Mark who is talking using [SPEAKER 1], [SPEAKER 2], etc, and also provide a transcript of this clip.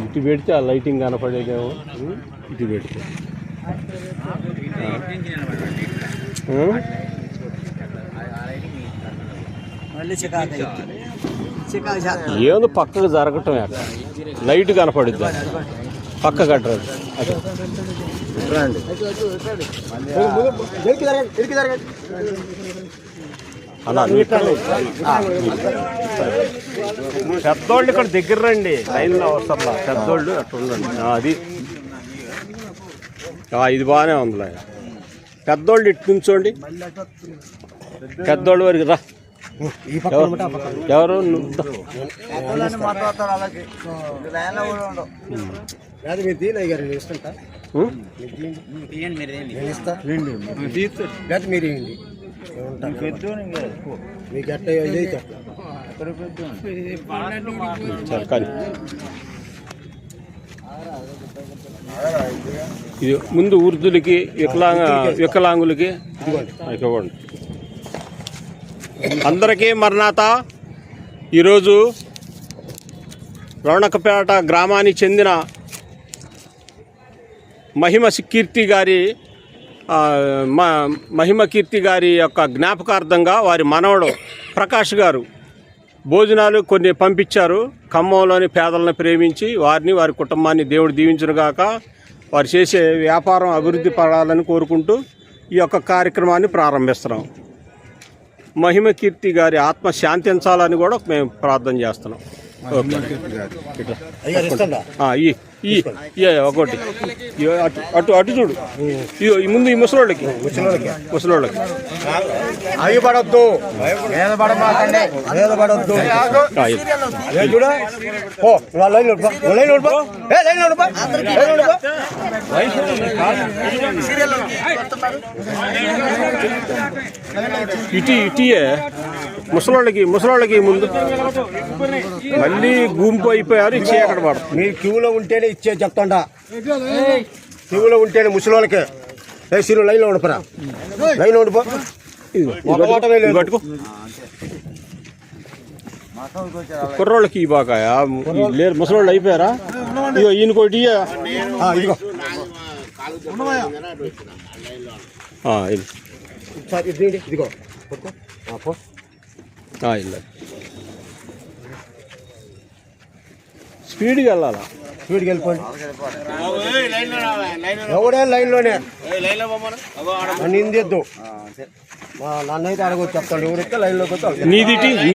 [SPEAKER 1] ఇటు పెడితే ఆ లైటింగ్ కనపడేదేమో. ఇటు పెడితే ఏముంది పక్కకు జరగటం అక్కడ లైట్ కనపడుద్ది పక్క కట్టరాదు. అలా పెద్దోళ్ళు ఇక్కడ దగ్గర రండి, లైన్లో అవసరం పెద్దోళ్ళు అట్లా ఉండండి. అది ఇది బాగానే ఉందిలే. పెద్దోళ్ళు ఇటు నుంచోండి, పెద్దోళ్ళు వరకు రా. ఎవరు ఇది ముందు వృద్ధులకి వికలాంగులకి ఇవ్వండి. అందరికీ మరణాత. ఈరోజు రౌణకపేట గ్రామానికి చెందిన మహిమ కీర్తి గారి యొక్క జ్ఞాపకార్థంగా వారి మనవడు ప్రకాష్ గారు భోజనాలు కొన్ని పంపించారు. ఖమ్మంలోని పేదలను ప్రేమించి వారిని వారి కుటుంబాన్ని దేవుడు దీవించునుగాక. వారు చేసే వ్యాపారం అభివృద్ధి పడాలని కోరుకుంటూ ఈ యొక్క కార్యక్రమాన్ని ప్రారంభిస్తున్నాం. మహిమ కీర్తి గారి ఆత్మ శాంతించాలని కూడా మేము ప్రార్థన చేస్తున్నాం. ఒకటి అటు అటు చూడు. ఈ ముందు ఈ ముసలోళ్ళకి అవి పడద్దు, ఇటీయే ముసలోళ్ళకి ముందు మళ్ళీ గుంపు అయిపోయారు. ఇచ్చే అక్కడ పడతారు.
[SPEAKER 2] మీరు క్యూలో ఉంటేనే ఇచ్చే చెప్తాండా. క్యూలో ఉంటేనే ముసలోళ్ళకే సిరు లైన్లో ఉండిపోరా, లైన్లో ఉండిపో.
[SPEAKER 1] పట్టుకో కుర్రోళ్ళకి బాగా లేరు, ముసలోళ్ళు అయిపోయారా? ఇగో ఈయనకోటి
[SPEAKER 2] ఇదిగో ఇదిగో
[SPEAKER 1] స్పీడ్గా వెళ్ళాలా?
[SPEAKER 2] స్పీడ్కి వెళ్ళిపోండి. ఎవడే లైన్లోనే నిందెద్దు. నన్ను అయితే అడగొచ్చు చెప్తాను. ఎవరైతే లైన్లోకి వస్తే
[SPEAKER 1] నీది